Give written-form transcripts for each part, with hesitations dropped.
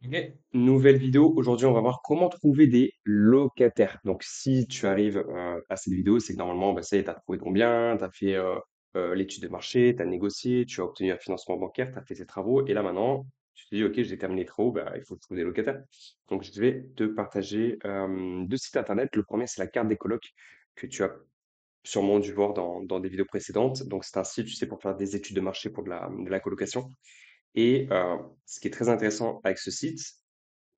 Ok, nouvelle vidéo. Aujourd'hui, on va voir comment trouver des locataires. Donc, si tu arrives à cette vidéo, c'est que normalement, bah, ça y est, tu as trouvé ton bien, tu as fait l'étude de marché, tu as négocié, tu as obtenu un financement bancaire, tu as fait tes travaux. Et là, maintenant, tu te dis, OK, j'ai terminé les travaux, bah, il faut trouver des locataires. Donc, je vais te partager deux sites internet. Le premier, c'est la carte des colocs que tu as sûrement dû voir dans des vidéos précédentes. Donc, c'est un site, tu sais, pour faire des études de marché pour de la colocation. Et ce qui est très intéressant avec ce site,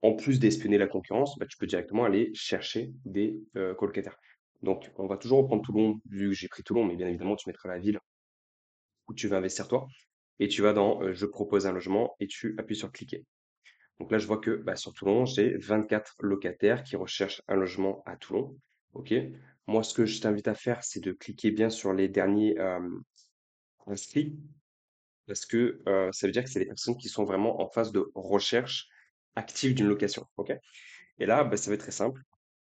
en plus d'espionner la concurrence, bah, tu peux directement aller chercher des colocataires. Donc, on va toujours reprendre Toulon, vu que j'ai pris Toulon, mais bien évidemment, tu mettras la ville où tu veux investir toi, et tu vas dans Je propose un logement, et tu appuies sur cliquer. Donc là, je vois que bah, sur Toulon, j'ai 24 locataires qui recherchent un logement à Toulon. OK. Moi, ce que je t'invite à faire, c'est de cliquer bien sur les derniers inscrits, parce que ça veut dire que c'est les personnes qui sont vraiment en phase de recherche active d'une location. OK. Et là, bah, ça va être très simple.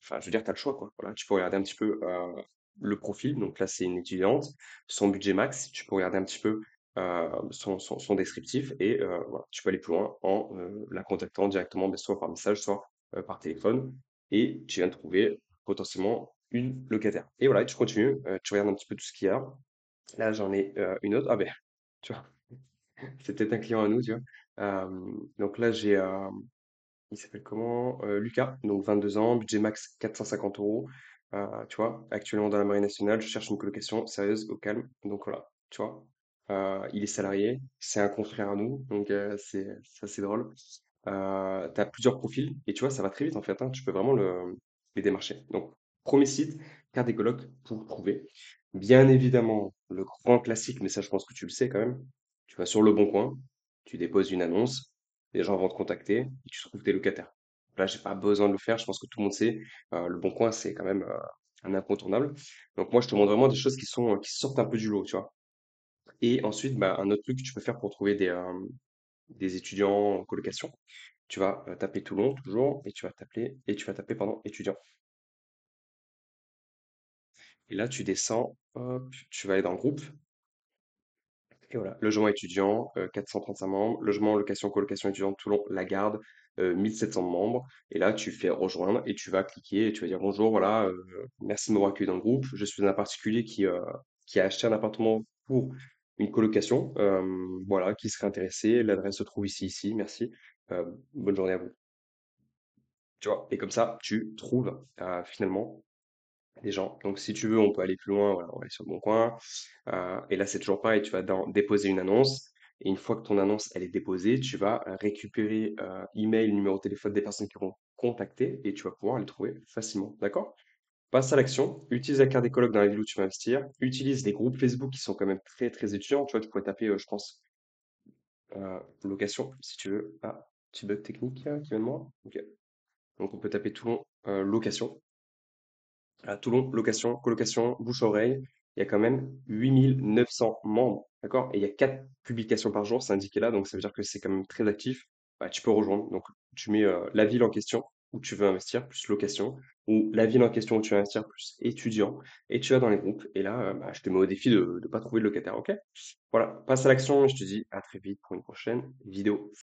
Enfin, je veux dire, tu as le choix, quoi. Voilà, tu peux regarder un petit peu le profil. Donc là, c'est une étudiante, son budget max. Tu peux regarder un petit peu son descriptif et voilà, tu peux aller plus loin en la contactant directement, bah, soit par message, soit par téléphone. Et tu viens de trouver potentiellement une locataire. Et voilà, tu continues, tu regardes un petit peu tout ce qu'il y a. Là, j'en ai une autre. Ah ben, tu vois, c'est peut-être un client à nous, tu vois. Donc là, j'ai il s'appelle comment? Lucas, donc 22 ans, budget max 450 euros. Tu vois, actuellement dans la Marine nationale, je cherche une colocation sérieuse, au calme. Donc voilà, tu vois. Il est salarié, c'est un confrère à nous, donc c'est assez drôle. Tu as plusieurs profils et tu vois, ça va très vite en fait, hein, tu peux vraiment les démarcher. Donc, premier site, carte des colocs pour trouver. Bien évidemment, le grand classique, mais ça je pense que tu le sais quand même, tu vas sur Le Bon Coin, tu déposes une annonce, les gens vont te contacter et tu trouves tes locataires. Là, j'ai pas besoin de le faire, je pense que tout le monde sait. Le Bon Coin, c'est quand même un incontournable. Donc moi, je te montre vraiment des choses qui sortent un peu du lot, tu vois. Et ensuite, bah, un autre truc que tu peux faire pour trouver des étudiants en colocation, tu vas taper Toulon toujours et tu vas taper pardon, étudiant. Et là, tu descends, hop, tu vas aller dans le groupe. Et voilà, logement étudiant, 435 membres, logement, location, colocation étudiante, Toulon, Lagarde, 1700 membres. Et là, tu fais rejoindre et tu vas cliquer et tu vas dire bonjour, voilà, merci de m'avoir accueilli dans le groupe. Je suis un particulier qui a acheté un appartement pour une colocation, voilà, qui serait intéressé. L'adresse se trouve ici, ici, merci. Euh, Bonne journée à vous. Tu vois, et comme ça, tu trouves finalement des gens. Donc, si tu veux, on peut aller plus loin. Voilà, on va aller sur le bon coin. Et là, c'est toujours pareil. Tu vas déposer une annonce. Et une fois que ton annonce elle est déposée, tu vas récupérer email, numéro de téléphone des personnes qui auront contacté et tu vas pouvoir les trouver facilement. D'accord? Passe à l'action. Utilise la carte des colocs dans la ville où tu vas investir. Utilise les groupes Facebook qui sont quand même très très étudiants. Tu vois, tu pourrais taper, je pense, location si tu veux. Ah, petit bug technique qui vient de moi. Ok. Donc, on peut taper Toulon location. À Toulon, location, colocation, bouche-oreille, il y a quand même 8 900 membres, d'accord? Et il y a 4 publications par jour, c'est indiqué là, donc ça veut dire que c'est quand même très actif. Bah, tu peux rejoindre. Donc, tu mets la ville en question où tu veux investir, plus location, ou la ville en question où tu veux investir, plus étudiant, et tu vas dans les groupes. Et là, bah, je te mets au défi de ne pas trouver de locataire, ok? Voilà, passe à l'action, et je te dis à très vite pour une prochaine vidéo.